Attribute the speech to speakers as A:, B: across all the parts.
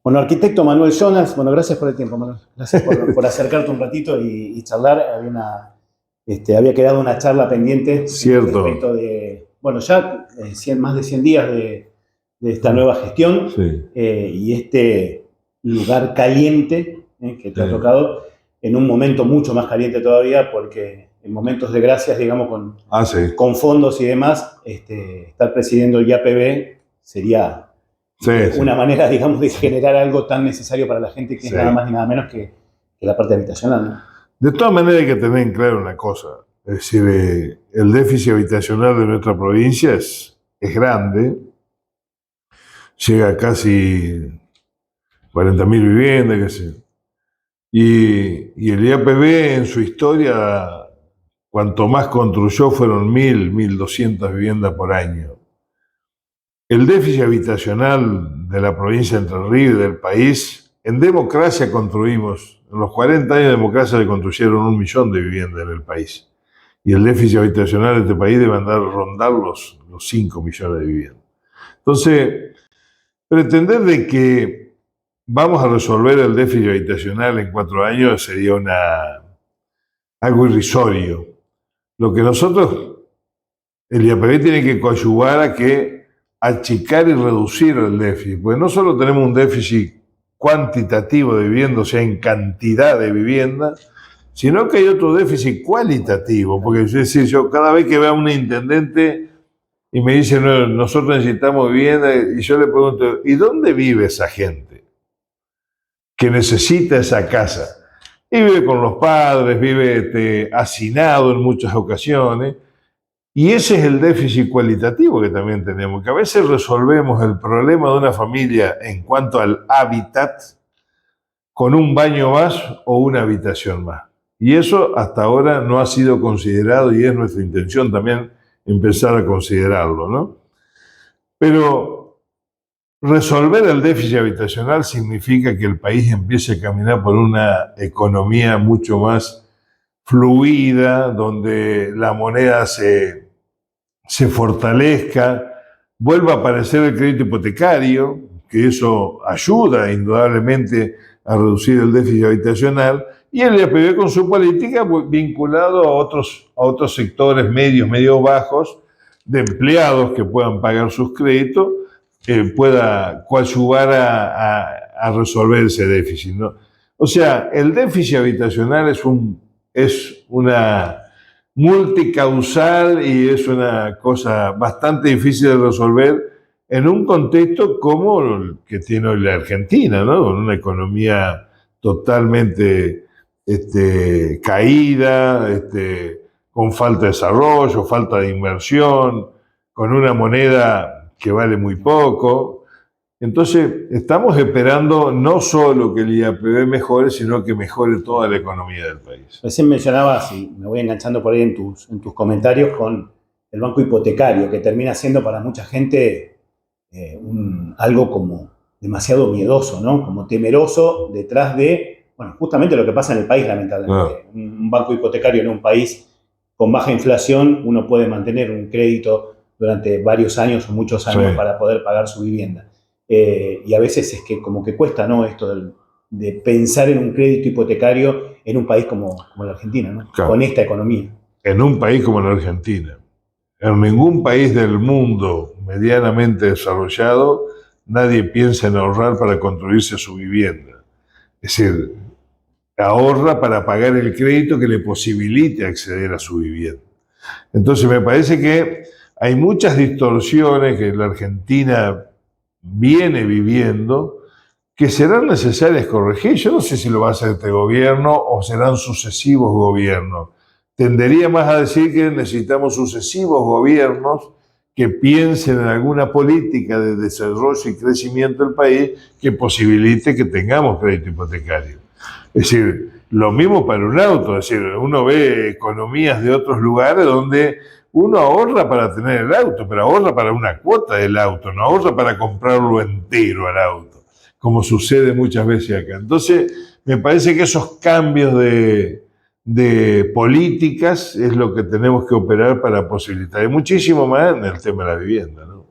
A: Bueno, arquitecto Manuel Jonas, bueno, gracias por el tiempo, Manuel. Gracias por acercarte un ratito y charlar. Había quedado una charla pendiente
B: Cierto.
A: Respecto de, bueno, ya más de 100 días de esta nueva gestión.
B: Sí.
A: Y este lugar caliente que te ha tocado en un momento mucho más caliente todavía, porque en momentos de gracias, digamos, con fondos y demás, estar presidiendo el IAPB sería una manera, digamos, de generar algo tan necesario para la gente que es nada más ni nada menos que la parte habitacional, ¿no?
B: De todas maneras hay que tener en claro una cosa, es decir, el déficit habitacional de nuestra provincia es grande, llega a casi 40.000 viviendas, qué sé yo. Y el IAPB en su historia, cuanto más construyó, fueron 1.200 viviendas por año. El déficit habitacional de la provincia de Entre Ríos y del país, en democracia construimos, en los 40 años de democracia se construyeron 1 millón de viviendas en el país. Y el déficit habitacional de este país debe rondar los 5 millones de viviendas. Entonces, pretender de que vamos a resolver el déficit habitacional en 4 años sería algo irrisorio. Lo que nosotros, el IAPB tiene que coadyuvar a que achicar y reducir el déficit, porque no solo tenemos un déficit cuantitativo de vivienda, o sea, en cantidad de viviendas, sino que hay otro déficit cualitativo, porque es decir, yo cada vez que veo a un intendente y me dice, no, nosotros necesitamos vivienda, y yo le pregunto, ¿y dónde vive esa gente que necesita esa casa? Y vive con los padres, vive hacinado en muchas ocasiones. Y ese es el déficit cualitativo que también tenemos, que a veces resolvemos el problema de una familia en cuanto al hábitat con un baño más o una habitación más. Y eso hasta ahora no ha sido considerado y es nuestra intención también empezar a considerarlo, ¿no? Pero resolver el déficit habitacional significa que el país empiece a caminar por una economía mucho más fluida, donde la moneda se fortalezca, vuelva a aparecer el crédito hipotecario, que eso ayuda indudablemente a reducir el déficit habitacional, y el IAPB con su política vinculado a otros sectores medios bajos, de empleados que puedan pagar sus créditos, pueda coadyuvar a resolver ese déficit, ¿no? O sea, el déficit habitacional es una multicausal y es una cosa bastante difícil de resolver en un contexto como el que tiene hoy la Argentina, ¿no? Con una economía totalmente caída, con falta de desarrollo, falta de inversión, con una moneda que vale muy poco. Entonces, estamos esperando no solo que el IAPB mejore, sino que mejore toda la economía del país.
A: Recién mencionabas, y me voy enganchando por ahí en tus comentarios, con el banco hipotecario, que termina siendo para mucha gente algo como demasiado miedoso, ¿no? Como temeroso detrás de, bueno, justamente lo que pasa en el país, lamentablemente. Un banco hipotecario en un país con baja inflación, uno puede mantener un crédito durante varios años o muchos años para poder pagar su vivienda. Y a veces es que como que cuesta, ¿no? Esto de pensar en un crédito hipotecario en un país como la Argentina, ¿no?
B: Claro.
A: Con esta economía.
B: En un país como la Argentina. En ningún país del mundo medianamente desarrollado nadie piensa en ahorrar para construirse su vivienda. Es decir, ahorra para pagar el crédito que le posibilite acceder a su vivienda. Entonces me parece que hay muchas distorsiones que la Argentina viene viviendo que serán necesarias corregir. Yo no sé si lo va a hacer este gobierno o serán sucesivos gobiernos. Tendería más a decir que necesitamos sucesivos gobiernos que piensen en alguna política de desarrollo y crecimiento del país que posibilite que tengamos crédito hipotecario. Es decir, lo mismo para un auto. Es decir, uno ve economías de otros lugares donde uno ahorra para tener el auto, pero ahorra para una cuota del auto, no ahorra para comprarlo entero al auto, como sucede muchas veces acá. Entonces, me parece que esos cambios de políticas es lo que tenemos que operar para posibilitar. Y muchísimo más en el tema de la vivienda, ¿no?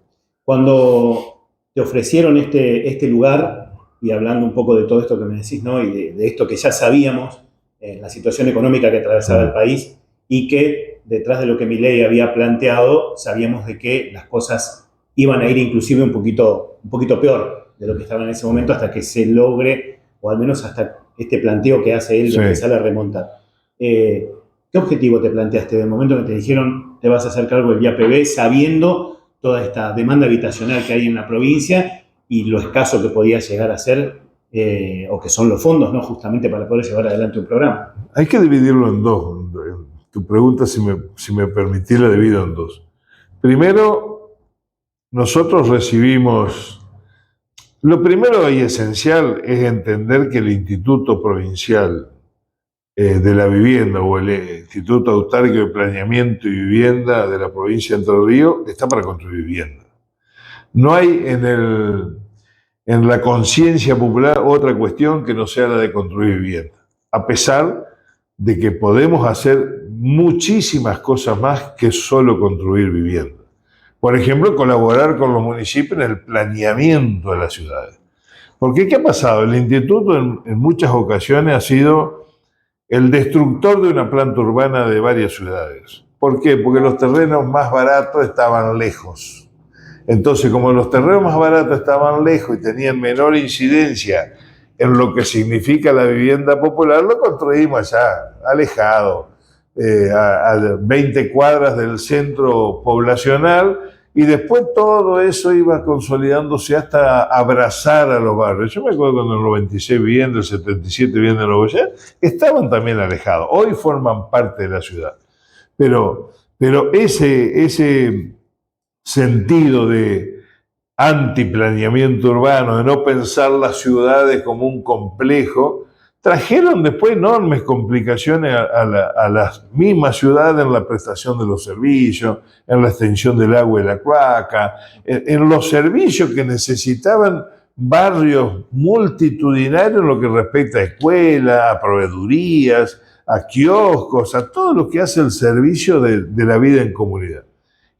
A: Cuando te ofrecieron este lugar, y hablando un poco de todo esto que me decís, ¿no? Y de esto que ya sabíamos, la situación económica que atravesaba el país, y que detrás de lo que Milei había planteado, sabíamos de que las cosas iban a ir inclusive un poquito peor de lo que estaba en ese momento, hasta que se logre, o al menos hasta este planteo que hace él de empezar a remontar. ¿Qué objetivo te planteaste del momento que te dijeron te vas a hacer cargo del IAPB, sabiendo toda esta demanda habitacional que hay en la provincia y lo escaso que podía llegar a ser, o que son los fondos, ¿no? Justamente para poder llevar adelante un programa?
B: Hay que dividirlo en dos. Tu pregunta, si me permitís, la divido en dos. Primero, nosotros recibimos... Lo primero y esencial es entender que el Instituto Provincial de la Vivienda, o el Instituto Autárquico de Planeamiento y Vivienda de la provincia de Entre Ríos, está para construir vivienda. No hay en la conciencia popular otra cuestión que no sea la de construir vivienda, a pesar de que podemos hacer muchísimas cosas más que solo construir vivienda. Por ejemplo, colaborar con los municipios en el planeamiento de las ciudades. Porque ¿qué ha pasado? El instituto en muchas ocasiones ha sido el destructor de una planta urbana de varias ciudades. ¿Por qué? Porque los terrenos más baratos estaban lejos. Entonces, como los terrenos más baratos estaban lejos y tenían menor incidencia en lo que significa la vivienda popular, lo construimos allá, alejado, a 20 cuadras del centro poblacional, y después todo eso iba consolidándose hasta abrazar a los barrios. Yo me acuerdo cuando en el 96 viviendo, el 77 viviendo en Nuevo York, estaban también alejados. Hoy forman parte de la ciudad. Pero ese sentido de antiplaneamiento urbano, de no pensar las ciudades como un complejo, trajeron después enormes complicaciones a las mismas ciudades en la prestación de los servicios, en la extensión del agua y la cloaca, en los servicios que necesitaban barrios multitudinarios en lo que respecta a escuelas, a proveedurías, a kioscos, a todo lo que hace el servicio de la vida en comunidad.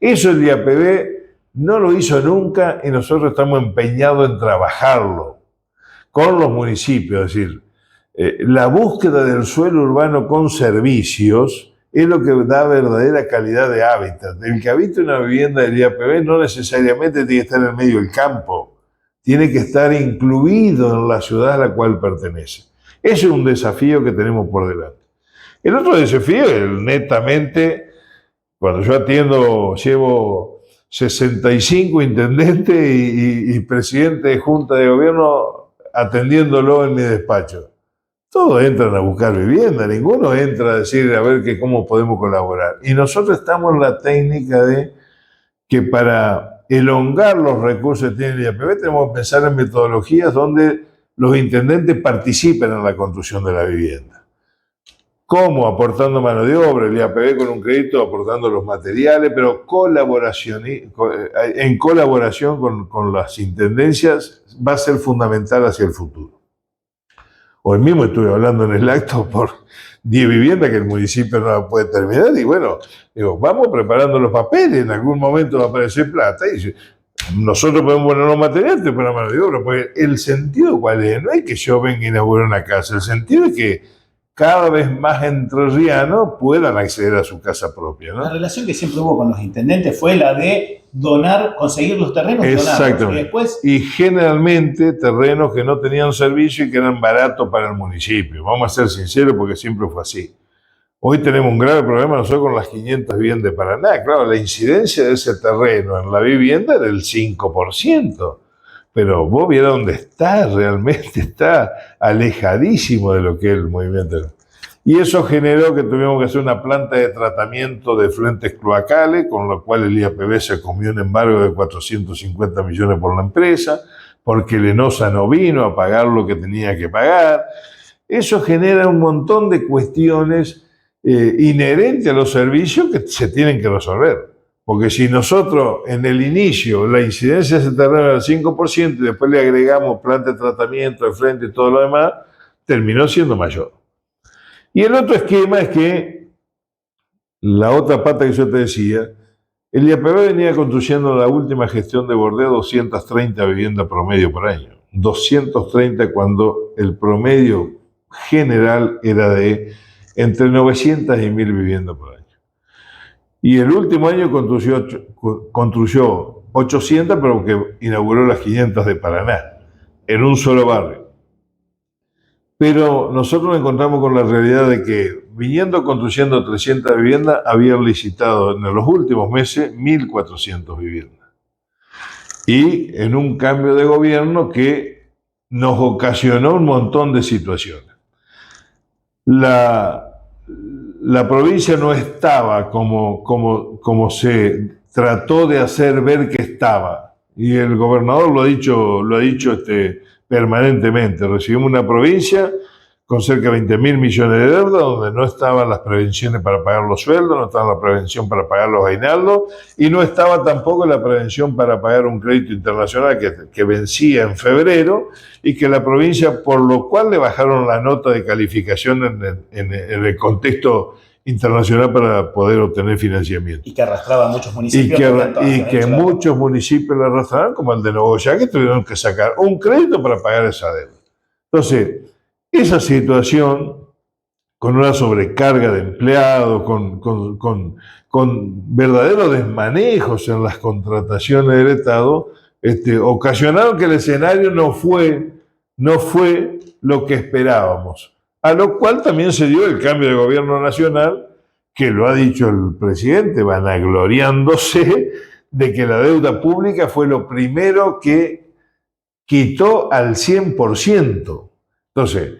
B: Eso el IAPB no lo hizo nunca y nosotros estamos empeñados en trabajarlo con los municipios. Es decir, la búsqueda del suelo urbano con servicios es lo que da verdadera calidad de hábitat. El que habita una vivienda del IAPB no necesariamente tiene que estar en el medio del campo, tiene que estar incluido en la ciudad a la cual pertenece. Ese es un desafío que tenemos por delante. El otro desafío es netamente, cuando yo atiendo, llevo 65 intendentes y presidente de junta de gobierno atendiéndolo en mi despacho. Todos entran a buscar vivienda, ninguno entra a decir a ver cómo podemos colaborar. Y nosotros estamos en la técnica de que para elongar los recursos que tiene el IAPB tenemos que pensar en metodologías donde los intendentes participen en la construcción de la vivienda. ¿Cómo? Aportando mano de obra, el IAPB con un crédito, aportando los materiales, pero en colaboración con las intendencias va a ser fundamental hacia el futuro. Hoy mismo estuve hablando en el acto por 10 viviendas que el municipio no puede terminar, y bueno, digo, vamos preparando los papeles, en algún momento va a aparecer plata, y nosotros podemos poner los materiales, te ponemos mano de obra, porque el sentido ¿cuál es? No es que yo venga a inaugurar una casa, el sentido es que cada vez más entrerrianos puedan acceder a su casa propia, ¿no?
A: La relación que siempre hubo con los intendentes fue la de donar, conseguir los terrenos y donarlos.
B: Exactamente. Y generalmente terrenos que no tenían servicio y que eran baratos para el municipio. Vamos a ser sinceros porque siempre fue así. Hoy tenemos un grave problema nosotros con las 500 viviendas de Paraná. Claro, la incidencia de ese terreno en la vivienda era del 5%. Pero vos vieras dónde está, realmente está alejadísimo de lo que es el movimiento. Y eso generó que tuvimos que hacer una planta de tratamiento de efluentes cloacales, con lo cual el IAPB se comió un embargo de 450 millones por la empresa, porque el ENOSA no vino a pagar lo que tenía que pagar. Eso genera un montón de cuestiones inherentes a los servicios que se tienen que resolver. Porque si nosotros en el inicio la incidencia de ese terreno era del 5% y después le agregamos planta de tratamiento, de frente y todo lo demás, terminó siendo mayor. Y el otro esquema es que, la otra pata que yo te decía, el IAPB venía construyendo en la última gestión de Bordeo 230 viviendas promedio por año. 230 cuando el promedio general era de entre 900 y 1000 viviendas por año. Y el último año construyó 800, pero que inauguró las 500 de Paraná, en un solo barrio. Pero nosotros nos encontramos con la realidad de que, viniendo construyendo 300 viviendas, habían licitado en los últimos meses 1.400 viviendas. Y en un cambio de gobierno que nos ocasionó un montón de situaciones. La provincia no estaba como se trató de hacer ver que estaba. Y el gobernador lo ha dicho permanentemente. Recibimos una provincia con cerca de 20.000 millones de deuda, donde no estaban las prevenciones para pagar los sueldos, no estaba la prevención para pagar los aguinaldos, y no estaba tampoco la prevención para pagar un crédito internacional que vencía en febrero, y que la provincia, por lo cual le bajaron la nota de calificación en el contexto internacional para poder obtener financiamiento.
A: Y que arrastraba a muchos municipios.
B: Y que muchos municipios lo arrastraron, como el de Nogoyá, que tuvieron que sacar un crédito para pagar esa deuda. Entonces, esa situación, con una sobrecarga de empleados, con verdaderos desmanejos en las contrataciones del Estado, ocasionaron que el escenario no fue lo que esperábamos. A lo cual también se dio el cambio de gobierno nacional, que lo ha dicho el presidente, vanagloriándose de que la deuda pública fue lo primero que quitó al 100%. Entonces,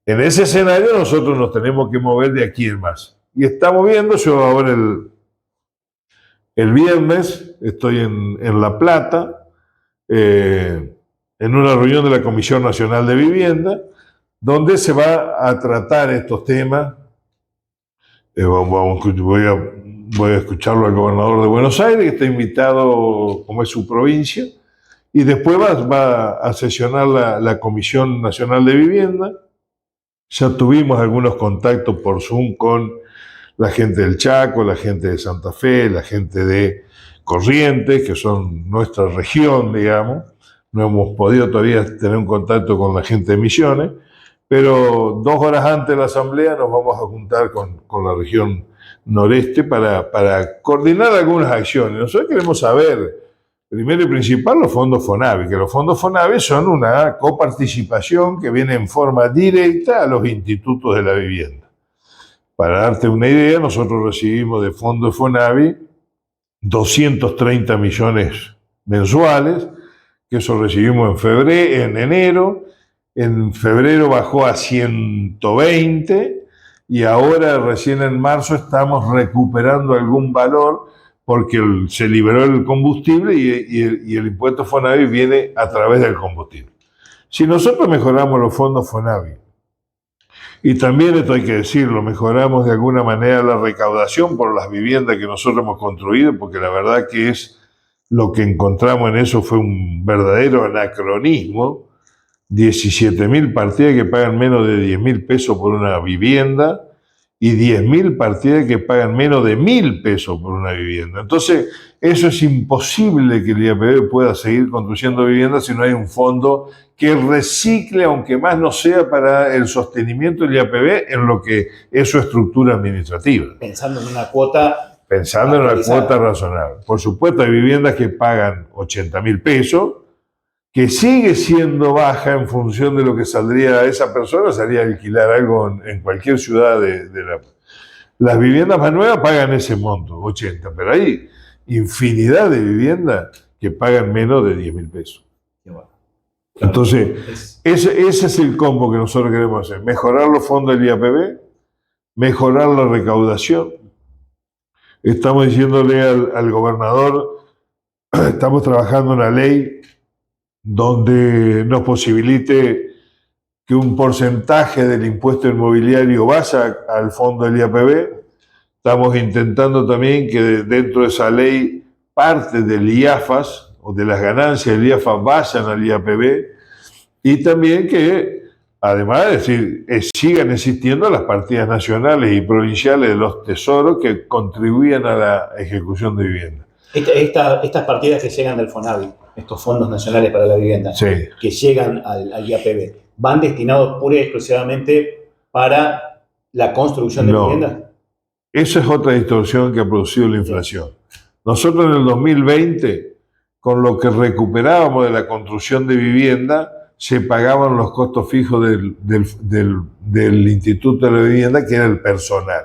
B: en ese escenario nosotros nos tenemos que mover de aquí en más. Y estamos viendo, yo ahora el viernes estoy en La Plata, en una reunión de la Comisión Nacional de Vivienda, donde se va a tratar estos temas. Voy a escucharlo al gobernador de Buenos Aires, que está invitado, como es su provincia, y después va a sesionar la Comisión Nacional de Vivienda. Ya tuvimos algunos contactos por Zoom con la gente del Chaco, la gente de Santa Fe, la gente de Corrientes, que son nuestra región, digamos. No hemos podido todavía tener un contacto con la gente de Misiones, pero 2 horas antes de la asamblea nos vamos a juntar con la región noreste para coordinar algunas acciones. Nosotros queremos saber, primero y principal, los fondos FONAVI, que los fondos FONAVI son una coparticipación que viene en forma directa a los institutos de la vivienda. Para darte una idea, nosotros recibimos de fondos FONAVI 230 millones mensuales, que eso recibimos en enero. En febrero bajó a 120 y ahora recién en marzo estamos recuperando algún valor porque se liberó el combustible y el impuesto FONAVI viene a través del combustible. Si nosotros mejoramos los fondos FONAVI, y también esto hay que decirlo, mejoramos de alguna manera la recaudación por las viviendas que nosotros hemos construido, porque la verdad que lo que encontramos en eso fue un verdadero anacronismo. 17.000 partidas que pagan menos de 10.000 pesos por una vivienda y 10.000 partidas que pagan menos de 1.000 pesos por una vivienda. Entonces, eso es imposible que el IAPB pueda seguir construyendo viviendas si no hay un fondo que recicle, aunque más no sea para el sostenimiento del IAPB en lo que es su estructura administrativa.
A: Pensando en una cuota.
B: Pensando en una cuota razonable. Por supuesto, hay viviendas que pagan 80.000 pesos, que sigue siendo baja en función de lo que saldría a esa persona, salía a alquilar algo en cualquier ciudad Las viviendas más nuevas pagan ese monto, 80, pero hay infinidad de viviendas que pagan menos de 10.000 pesos. Entonces, ese es el combo que nosotros queremos hacer, mejorar los fondos del IAPB, mejorar la recaudación. Estamos diciéndole al gobernador, estamos trabajando una ley donde nos posibilite que un porcentaje del impuesto inmobiliario vaya al fondo del IAPB. Estamos intentando también que dentro de esa ley parte del IAFAS o de las ganancias del IAFAS vayan al IAPB y también que, además de decir, sigan existiendo las partidas nacionales y provinciales de los tesoros que contribuyen a la ejecución de vivienda.
A: Estas partidas que llegan del FONAVI, estos fondos nacionales para la vivienda,
B: Sí.
A: que llegan al IAPB, ¿van destinados pura y exclusivamente para la construcción de viviendas?
B: Esa es otra distorsión que ha producido la inflación. Nosotros en el 2020, con lo que recuperábamos de la construcción de vivienda, se pagaban los costos fijos del Instituto de la Vivienda, que era el personal.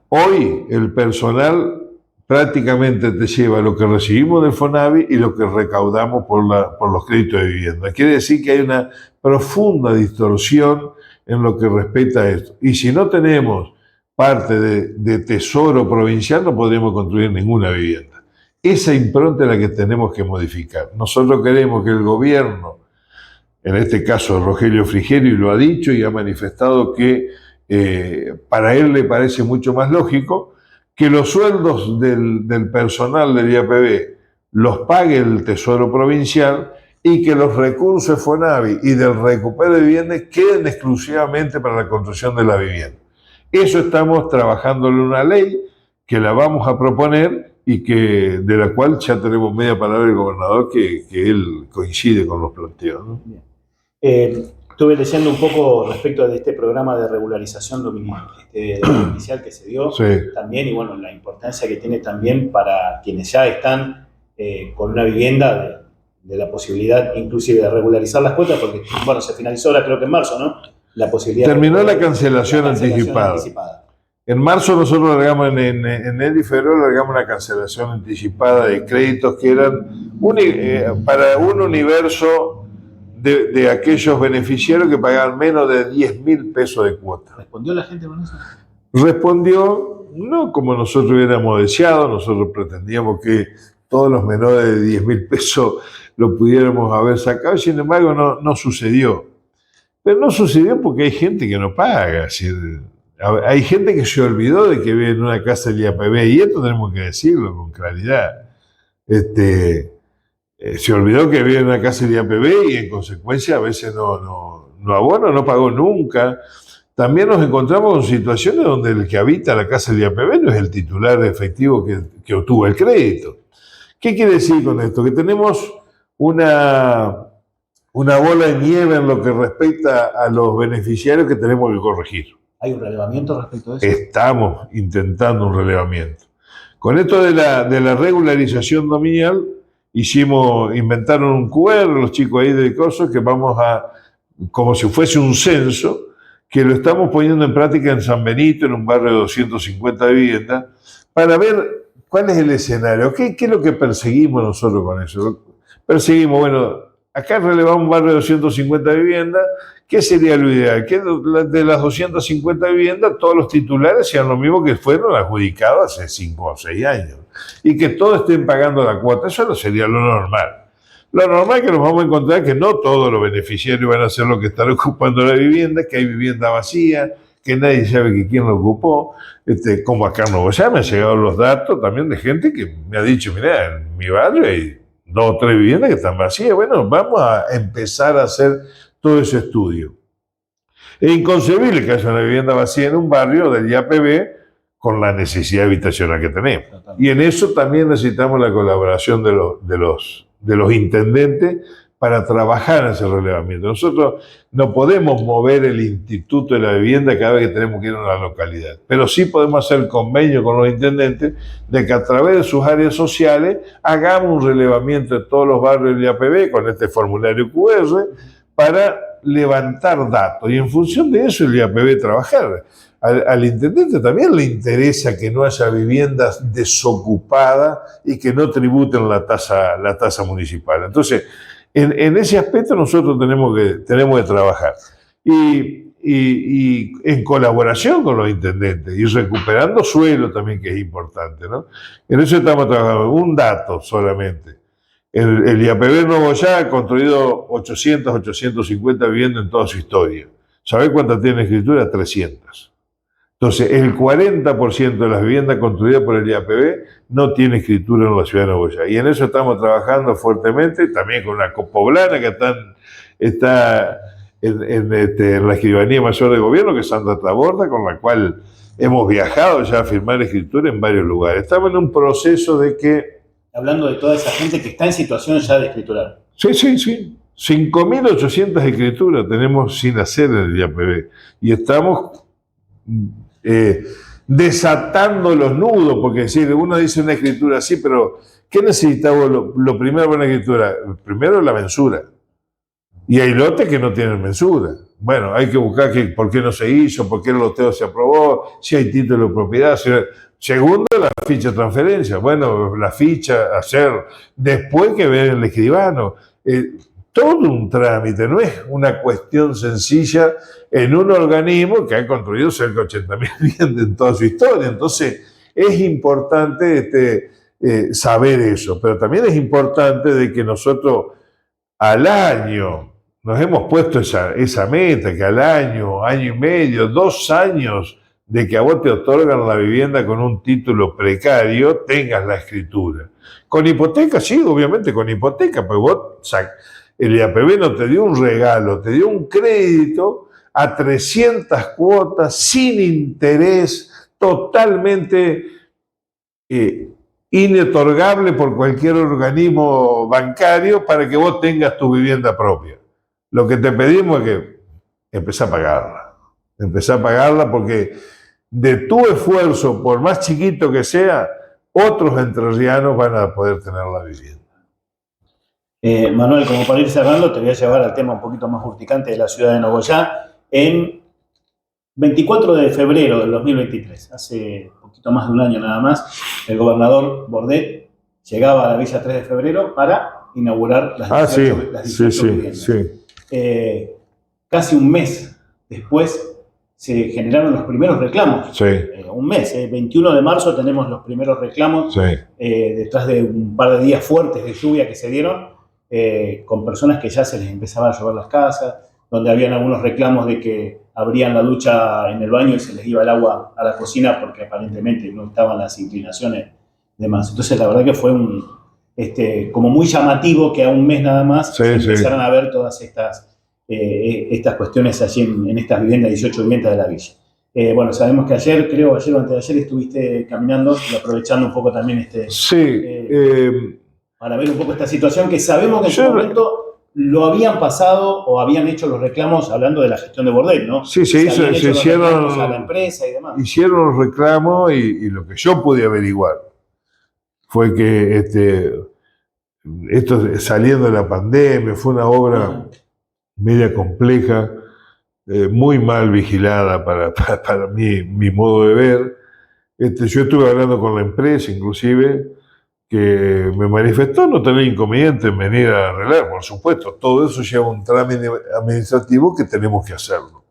B: Hoy el personal prácticamente te lleva lo que recibimos del FONAVI y lo que recaudamos por los créditos de vivienda. Quiere decir que hay una profunda distorsión en lo que respecta a esto. Y si no tenemos parte de tesoro provincial, no podríamos construir ninguna vivienda. Esa impronta es la que tenemos que modificar. Nosotros queremos que el gobierno, en este caso Rogelio Frigerio, lo ha dicho y ha manifestado que para él le parece mucho más lógico que los sueldos del personal del IAPB los pague el Tesoro Provincial y que los recursos FONAVI y del recupero de viviendas queden exclusivamente para la construcción de la vivienda. Eso estamos trabajando en una ley que la vamos a proponer y de la cual ya tenemos media palabra del gobernador que él coincide con los planteos, ¿no?
A: Estuve leyendo un poco respecto de este programa de regularización inicial que se dio,
B: sí,
A: también, y bueno, la importancia que tiene también para quienes ya están con una vivienda, de la posibilidad inclusive de regularizar las cuotas, porque bueno, se finalizó ahora creo que en marzo, ¿no? La posibilidad
B: terminó la cancelación anticipada. En marzo nosotros largamos, en enero y febrero largamos una cancelación anticipada de créditos que eran para un universo de aquellos beneficiarios que pagaban menos de 10.000 pesos de cuota.
A: ¿Respondió la gente con eso?
B: Respondió, no como nosotros hubiéramos deseado. Nosotros pretendíamos que todos los menores de 10.000 pesos lo pudiéramos haber sacado, sin embargo no sucedió. Pero no sucedió porque hay gente que no paga. Es decir, hay gente que se olvidó de que vive en una casa del IAPB, y esto tenemos que decirlo con claridad. Se olvidó que vive en una casa del IAPB y en consecuencia a veces no abona, no pagó nunca. También nos encontramos con situaciones donde el que habita la casa del IAPB no es el titular efectivo que obtuvo el crédito. ¿Qué quiere decir con esto? Que tenemos una bola de nieve en lo que respecta a los beneficiarios que tenemos que corregir.
A: ¿Hay un relevamiento respecto a eso?
B: Estamos intentando un relevamiento. Con esto de la regularización dominial, inventaron un QR, los chicos ahí de Coso, que vamos como si fuese un censo, que lo estamos poniendo en práctica en San Benito, en un barrio de 250 viviendas, para ver cuál es el escenario. ¿Qué es lo que perseguimos nosotros con eso? Perseguimos, bueno, acá relevamos un barrio de 250 viviendas. ¿Qué sería lo ideal? Que de las 250 viviendas todos los titulares sean los mismos que fueron adjudicados hace 5 o 6 años y que todos estén pagando la cuota. Eso no sería lo normal. Lo normal es que nos vamos a encontrar que no todos los beneficiarios van a ser los que están ocupando la vivienda, que hay vivienda vacía, que nadie sabe que quién lo ocupó. Como acá en Nuevo York me han llegado los datos también de gente que me ha dicho, mira, en mi barrio hay 2 o 3 viviendas que están vacías. Bueno, vamos a empezar a hacer todo ese estudio. Es inconcebible que haya una vivienda vacía en un barrio del IAPB con la necesidad habitacional que tenemos. Y en eso también necesitamos la colaboración de los intendentes para trabajar en ese relevamiento. Nosotros no podemos mover el Instituto de la Vivienda cada vez que tenemos que ir a una localidad, pero sí podemos hacer convenio con los intendentes de que a través de sus áreas sociales hagamos un relevamiento de todos los barrios del IAPB con este formulario QR para levantar datos y en función de eso el IAPB trabajar. Al intendente también le interesa que no haya viviendas desocupadas y que no tributen la tasa municipal. Entonces, en ese aspecto nosotros tenemos que trabajar y en colaboración con los intendentes y recuperando suelo también, que es importante, ¿no? En eso estamos trabajando. Un dato solamente. El IAPB Nuevo Ya ha construido 850 viviendas en toda su historia. ¿Sabés cuántas tiene escritura? 300. Entonces, el 40% de las viviendas construidas por el IAPB no tiene escritura en la ciudad de Nuevo Ya. Y en eso estamos trabajando fuertemente, también con la Copoblana, que está en la Escribanía Mayor de Gobierno, que es Sandra Taborda, con la cual hemos viajado ya a firmar escritura en varios lugares. Estamos en un proceso de que...
A: Hablando de toda esa gente que está en situación ya de escriturar.
B: Sí, sí, sí. 5.800 escrituras tenemos sin hacer en el IAPB. Y estamos desatando los nudos, porque si uno dice una escritura así, pero ¿qué necesitamos lo primero para una escritura? Primero la mensura. Y hay lotes que no tienen mensura. Bueno, hay que buscar por qué no se hizo, por qué el loteo se aprobó, si hay título de propiedad. Segundo, la ficha de transferencia. Bueno, la ficha, hacer, después que ver el escribano. Todo un trámite, no es una cuestión sencilla en un organismo que ha construido cerca de 80.000 viviendas en toda su historia. Entonces, es importante saber eso, pero también es importante de que nosotros al año nos hemos puesto esa meta, que al año y medio, 2 años de que a vos te otorgan la vivienda con un título precario, tengas la escritura. Con hipoteca, sí, obviamente con hipoteca, pues vos, el IAPB no te dio un regalo, te dio un crédito a 300 cuotas, sin interés, totalmente inotorgable por cualquier organismo bancario para que vos tengas tu vivienda propia. Lo que te pedimos es que empecé a pagarla. Empecé a pagarla porque de tu esfuerzo, por más chiquito que sea, otros entrerrianos van a poder tener la vivienda.
A: Manuel, como para ir cerrando, te voy a llevar al tema un poquito más urticante de la ciudad de Nogoyá. En 24 de febrero del 2023, hace poquito más de un año nada más, el gobernador Bordet llegaba a la Villa 3 de Febrero para inaugurar las 18 viviendas. Sí. Casi un mes después se generaron los primeros reclamos.
B: Sí.
A: Un mes, 21 de marzo tenemos los primeros reclamos,
B: sí.
A: Detrás de un par de días fuertes de lluvia que se dieron, con personas que ya se les empezaba a llover las casas, donde habían algunos reclamos de que abrían la ducha en el baño y se les iba el agua a la cocina porque aparentemente no estaban las inclinaciones de más. Entonces la verdad que fue como muy llamativo que a un mes nada más se empezaran a ver todas estas cuestiones allí en estas viviendas, 18 viviendas de la villa. Bueno, sabemos que ayer o antes de ayer estuviste caminando y aprovechando un poco también para ver un poco esta situación que sabemos que en su momento lo habían pasado o habían hecho los reclamos hablando de la gestión de Bordet, ¿no?
B: Sí, se hicieron
A: a la empresa y demás.
B: Hicieron los reclamos y lo que yo pude averiguar fue que esto saliendo de la pandemia fue una obra media compleja, muy mal vigilada para mi modo de ver. Yo estuve hablando con la empresa, inclusive, que me manifestó no tener inconveniente en venir a arreglar. Por supuesto, todo eso lleva un trámite administrativo que tenemos que hacerlo.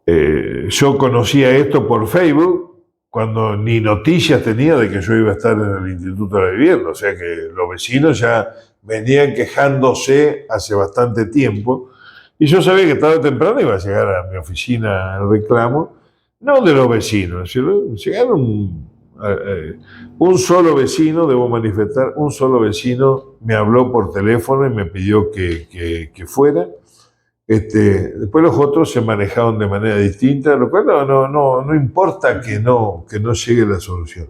B: Yo conocía esto por Facebook, cuando ni noticias tenía de que yo iba a estar en el Instituto de la Vivienda. O sea que los vecinos ya venían quejándose hace bastante tiempo. Y yo sabía que tarde o temprano iba a llegar a mi oficina el reclamo, no de los vecinos, llegaron... un solo vecino, debo manifestar, un solo vecino me habló por teléfono y me pidió que fuera. Después los otros se manejaron de manera distinta, lo cual no importa que no llegue la solución.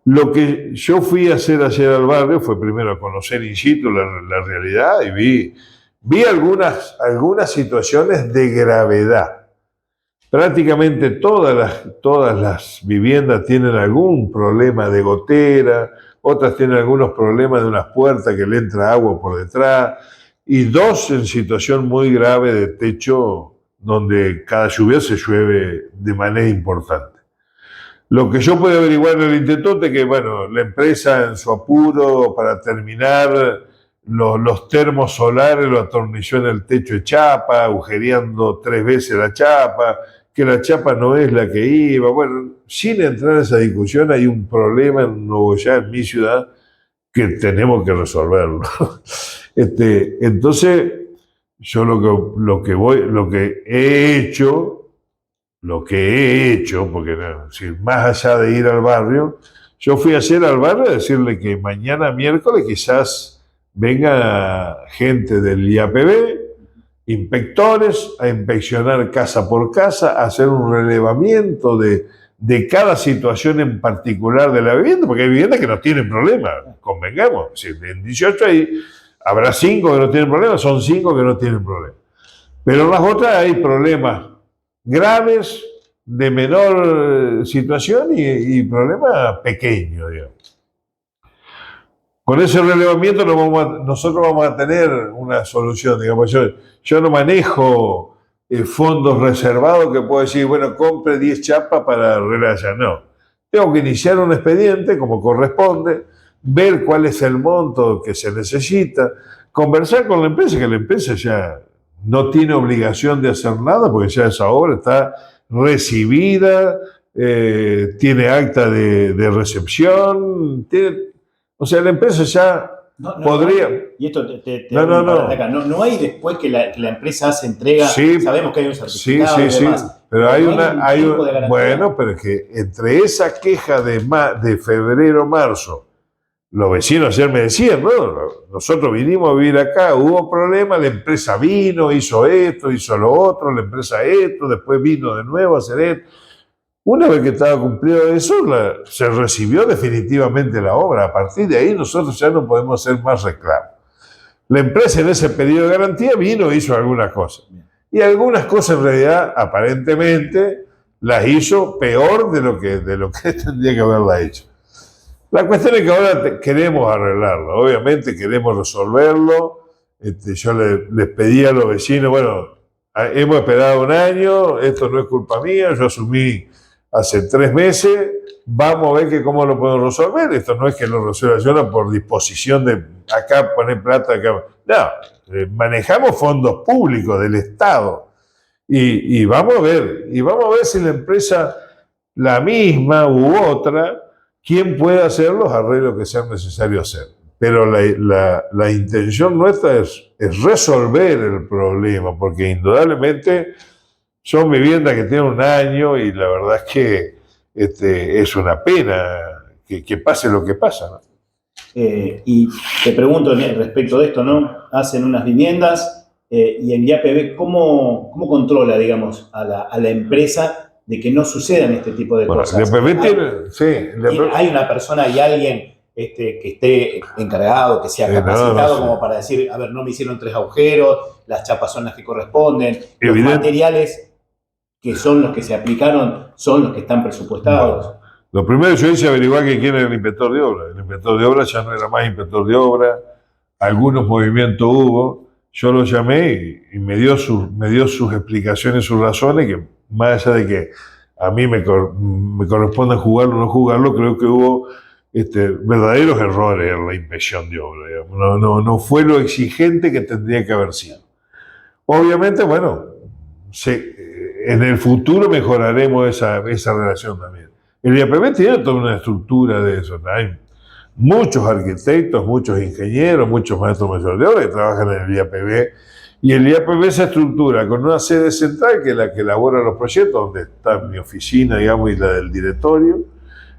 B: Lo que yo fui a hacer ayer al barrio fue primero conocer in situ la realidad y vi algunas situaciones de gravedad. Prácticamente todas las viviendas tienen algún problema de gotera, otras tienen algunos problemas de unas puertas que le entra agua por detrás, y 2 en situación muy grave de techo, donde cada lluvia se llueve de manera importante. Lo que yo pude averiguar en el instituto es que, bueno, la empresa en su apuro para terminar los termos solares lo atornilló en el techo de chapa, agujereando 3 veces la chapa, que la chapa no es la que iba. Bueno, sin entrar en esa discusión, hay un problema en Nogoyá, en mi ciudad, que tenemos que resolverlo. Entonces, yo lo que he hecho, porque más allá de ir al barrio, yo fui ayer al barrio a decirle que mañana miércoles quizás venga gente del IAPB inspectores a inspeccionar casa por casa, a hacer un relevamiento de cada situación en particular de la vivienda, porque hay viviendas que no tienen problema, convengamos. Si en 18 habrá 5 que no tienen problema, son 5 que no tienen problema. Pero en las otras hay problemas graves, de menor situación y problemas pequeños, digamos. Con ese relevamiento nosotros vamos a tener una solución, digamos. Yo no manejo fondos reservados que puedo decir, bueno, compre 10 chapas para rellenar. No. Tengo que iniciar un expediente como corresponde, ver cuál es el monto que se necesita, conversar con la empresa, que la empresa ya no tiene obligación de hacer nada porque ya esa obra está recibida, tiene acta de recepción, o sea, la empresa ya podría...
A: Y esto no hay después que la empresa hace entrega,
B: sí,
A: sabemos que hay un certificado y demás.
B: Sí, pero bueno, pero es que entre esa queja de febrero, marzo, los vecinos ayer me decían, ¿no? Nosotros vinimos a vivir acá, hubo problemas, la empresa vino, hizo esto, hizo lo otro, la empresa esto, después vino de nuevo a hacer esto. Una vez que estaba cumplido eso, se recibió definitivamente la obra. A partir de ahí nosotros ya no podemos hacer más reclamos. La empresa en ese periodo de garantía vino e hizo algunas cosas. Y algunas cosas en realidad, aparentemente, las hizo peor de lo que tendría que haberla hecho. La cuestión es que ahora queremos arreglarlo, obviamente queremos resolverlo. Yo les pedí a los vecinos, bueno, hemos esperado un año, esto no es culpa mía, yo asumí hace 3 meses, vamos a ver cómo lo podemos resolver. Esto no es que lo resuelva yo por disposición de acá poner plata, acá. No, manejamos fondos públicos del Estado y vamos a ver si la empresa, la misma u otra, quién puede hacer los arreglos que sean necesarios hacer. Pero la intención nuestra es resolver el problema, porque indudablemente son viviendas que tienen 1 año y la verdad es que es una pena que pase lo que pasa, ¿no?
A: Y te pregunto respecto de esto, ¿no? Hacen unas viviendas y el IAPB, ¿cómo controla, digamos, a la empresa de que no sucedan este tipo de cosas? ¿Hay una persona, hay alguien que esté encargado, que sea capacitado como para decir, a ver, no me hicieron 3 agujeros, las chapas son las que corresponden, los materiales que son los que se aplicaron son los que están presupuestados?
B: Bueno, lo primero que yo hice averiguar quién era el inspector de obra. El inspector de obra ya no era más inspector de obra, algunos movimientos hubo, yo lo llamé y me dio sus explicaciones, sus razones, que más allá de que a mí me corresponde jugarlo o no jugarlo, creo que hubo verdaderos errores en la inspección de obra. No fue lo exigente que tendría que haber sido. Obviamente, bueno, en el futuro mejoraremos esa relación también. El IAPB tiene toda una estructura de eso. Hay muchos arquitectos, muchos ingenieros, muchos maestros mayores de obra que trabajan en el IAPB. Y el IAPB se estructura con una sede central, que es la que elabora los proyectos, donde está mi oficina, digamos, y la del directorio.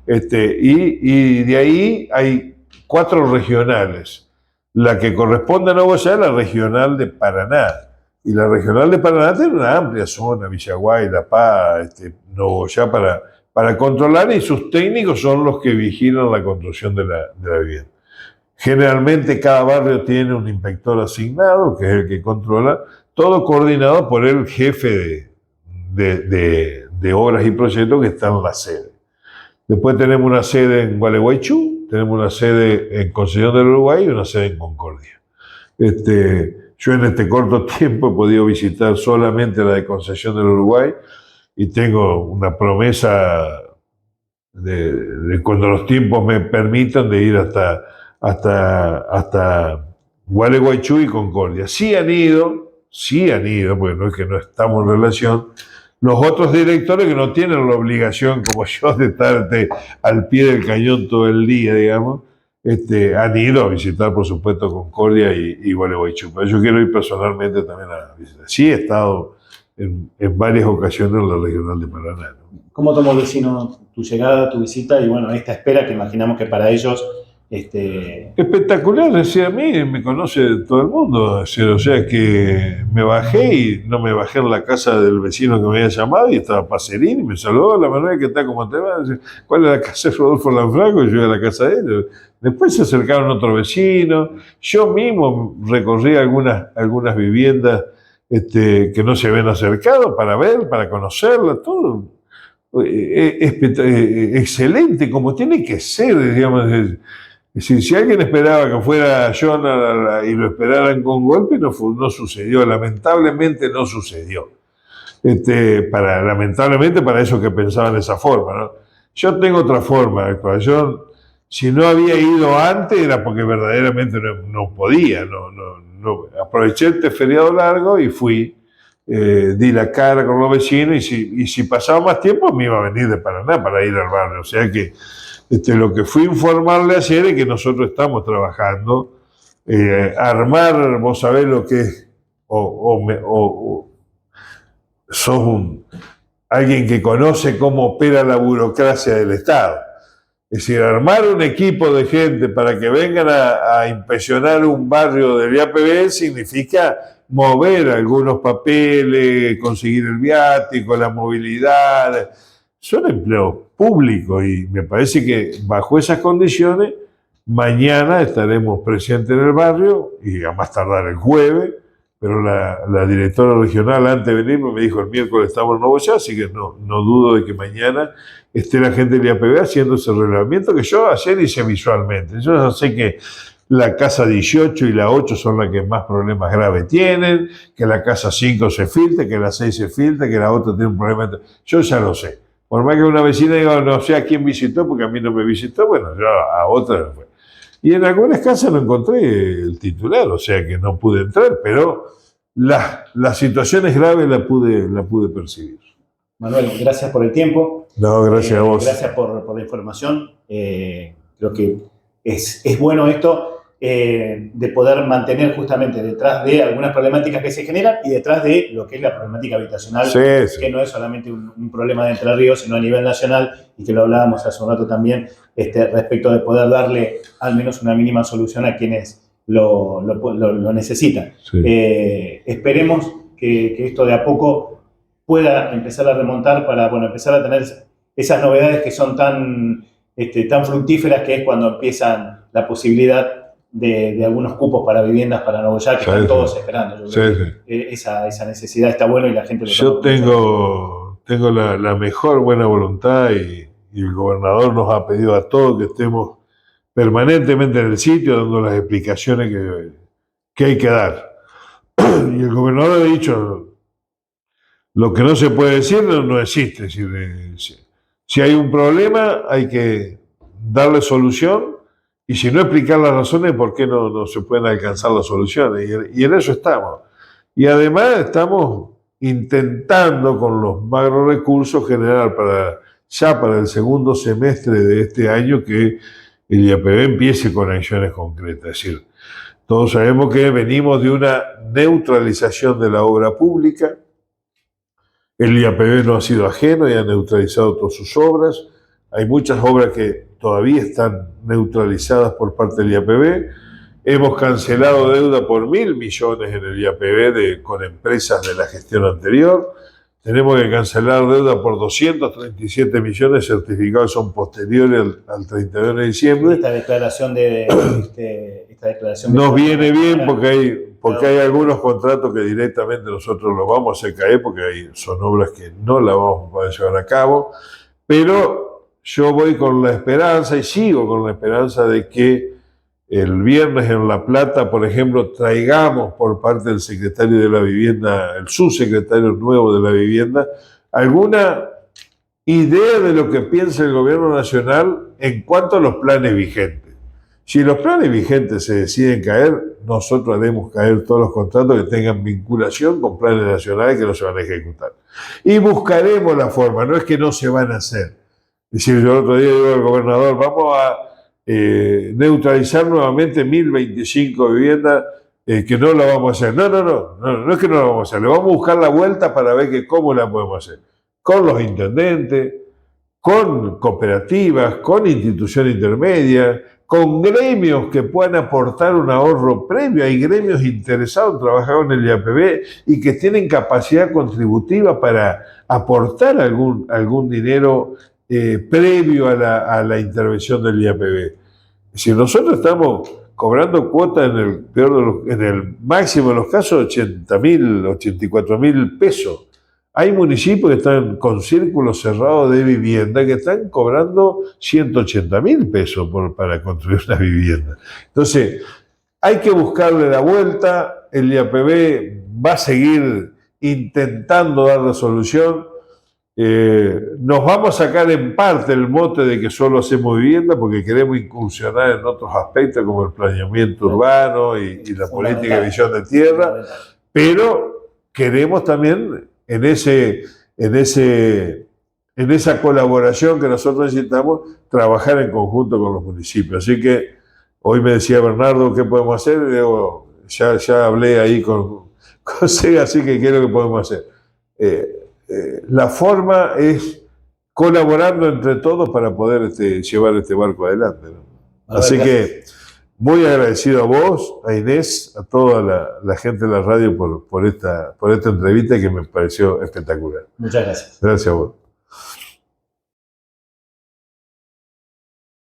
B: Y de ahí hay 4 regionales. La que corresponde a Nogoyá es la regional de Paraná. Y la regional de Paraná tiene una amplia zona, Villaguay, La Paz, Nogoyá, para controlar, y sus técnicos son los que vigilan la construcción de la vivienda. Generalmente cada barrio tiene un inspector asignado, que es el que controla, todo coordinado por el jefe de obras y proyectos que está en la sede. Después tenemos una sede en Gualeguaychú, tenemos una sede en Concepción del Uruguay y una sede en Concordia. Yo en este corto tiempo he podido visitar solamente la de Concepción del Uruguay y tengo una promesa de cuando los tiempos me permitan de ir hasta Gualeguaychú y Concordia. Sí han ido, porque no es que no estamos en relación, los otros directores que no tienen la obligación, como yo, de estar al pie del cañón todo el día, digamos, han ido a visitar, por supuesto, Concordia y Gualeguaychú. Pero yo quiero ir personalmente también a visitar. Sí he estado en varias ocasiones en la regional de Paraná, ¿no?
A: ¿Cómo tomó, vecino, tu llegada, tu visita y, bueno, esta espera que imaginamos que para ellos
B: Espectacular, es decir, a mí me conoce todo el mundo, es decir, o sea que me bajé y no me bajé en la casa del vecino que me había llamado y estaba Pacerini y me saludó, la Manuel, ¿qué tal? ¿Cómo te va? Dice, ¿cuál es la casa de Rodolfo Lanfranco? Y yo iba a la casa de él. Después se acercaron otros vecinos, yo mismo recorrí algunas viviendas que no se habían acercado para ver, para conocerlas, todo. Excelente, como tiene que ser, digamos. Es decir, si alguien esperaba que fuera John y lo esperaran con golpe, no sucedió, lamentablemente no sucedió. Lamentablemente para esos que pensaban de esa forma, ¿no? Yo tengo otra forma de actuar. Yo, si no había ido antes, era porque verdaderamente no podía. No. Aproveché este feriado largo y fui. Di la cara con los vecinos y si pasaba más tiempo me iba a venir de Paraná para ir al barrio. O sea que lo que fui a informarle ayer es que nosotros estamos trabajando, armar, vos sabés lo que es, o sos alguien que conoce cómo opera la burocracia del Estado. Es decir, armar un equipo de gente para que vengan a inspeccionar un barrio del IAPB significa mover algunos papeles, conseguir el viático, la movilidad. Son empleos públicos y me parece que bajo esas condiciones mañana estaremos presentes en el barrio y a más tardar el jueves, pero la directora regional antes de venirme me dijo el miércoles estamos en Nuevo Ya, así que no dudo de que mañana esté la gente del IAPB haciendo ese relevamiento que yo ayer hice visualmente. Yo ya sé que la casa 18 y la 8 son las que más problemas graves tienen, que la casa 5 se filtra, que la 6 se filtra, que la otra tiene un problema. Yo ya lo sé. Por más que una vecina diga, no sé a quién visitó, porque a mí no me visitó, bueno, yo a otra no fue. Y en algunas casas no encontré el titular, o sea que no pude entrar, pero las situaciones graves la pude percibir.
A: Manuel, gracias por el tiempo.
B: No, gracias a vos.
A: Gracias por la información. Creo que es bueno esto de poder mantener justamente detrás de algunas problemáticas que se generan y detrás de lo que es la problemática habitacional,
B: sí.
A: Que no es solamente un problema de Entre Ríos, sino a nivel nacional, y que lo hablábamos hace un rato también, respecto de poder darle al menos una mínima solución a quienes lo necesitan. Sí. Esperemos que esto de a poco pueda empezar a remontar para empezar a tener esas novedades que son tan fructíferas, que es cuando empiezan la posibilidad de algunos cupos para viviendas para Nuevo Ya, que están todos esperando. Esa necesidad está buena y la gente lo
B: Yo tengo la mejor buena voluntad y el gobernador nos ha pedido a todos que estemos permanentemente en el sitio dando las explicaciones que hay que dar. Y el gobernador ha dicho, lo que no se puede decir no existe. Es decir, si hay un problema hay que darle solución. Y si no explicar las razones por qué no se pueden alcanzar las soluciones. Y en eso estamos. Y además estamos intentando con los magros recursos generar ya para el segundo semestre de este año que el IAPB empiece con acciones concretas. Es decir, todos sabemos que venimos de una neutralización de la obra pública. El IAPB no ha sido ajeno y ha neutralizado todas sus obras. Hay muchas obras que todavía están neutralizadas por parte del IAPB. Hemos cancelado deuda por 1.000 millones en el IAPB con empresas de la gestión anterior. Tenemos que cancelar deuda por 237 millones certificados, son posteriores al 31 de diciembre.
A: Esta declaración
B: nos viene bien porque hay algunos contratos que directamente nosotros los vamos a hacer caer porque son obras que no las vamos a poder llevar a cabo. Pero yo voy con la esperanza y sigo con la esperanza de que el viernes en La Plata, por ejemplo, traigamos por parte del secretario de la Vivienda, el subsecretario nuevo de la Vivienda, alguna idea de lo que piensa el gobierno nacional en cuanto a los planes vigentes. Si los planes vigentes se deciden caer, nosotros haremos caer todos los contratos que tengan vinculación con planes nacionales que no se van a ejecutar. Y buscaremos la forma, no es que no se van a hacer. Es decir, yo el otro día digo al gobernador, vamos a neutralizar nuevamente 1.025 viviendas que no la vamos a hacer. No es que no la vamos a hacer, le vamos a buscar la vuelta para ver cómo la podemos hacer. Con los intendentes, con cooperativas, con instituciones intermedias, con gremios que puedan aportar un ahorro previo. Hay gremios interesados en trabajar con el IAPB y que tienen capacidad contributiva para aportar algún dinero previo a la intervención del IAPB. Si nosotros estamos cobrando cuotas en el máximo de los casos, 80.000, 84.000 pesos. Hay municipios que están con círculos cerrados de vivienda que están cobrando 180.000 pesos para construir una vivienda. Entonces, hay que buscarle la vuelta. El IAPB va a seguir intentando dar la solución. Nos vamos a sacar en parte el mote de que solo hacemos vivienda porque queremos incursionar en otros aspectos como el planeamiento urbano y la política de visión de tierra, pero queremos también en esa colaboración que nosotros necesitamos trabajar en conjunto con los municipios. Así que hoy me decía Bernardo, ¿qué podemos hacer? Y digo, ya hablé ahí con Sega, así que ¿qué es lo que podemos hacer? La forma es colaborando entre todos para poder llevar este barco adelante, ¿no? Así que muy agradecido a vos, a Inés, a toda la gente de la radio por esta entrevista que me pareció espectacular.
A: Muchas gracias.
B: Gracias a vos.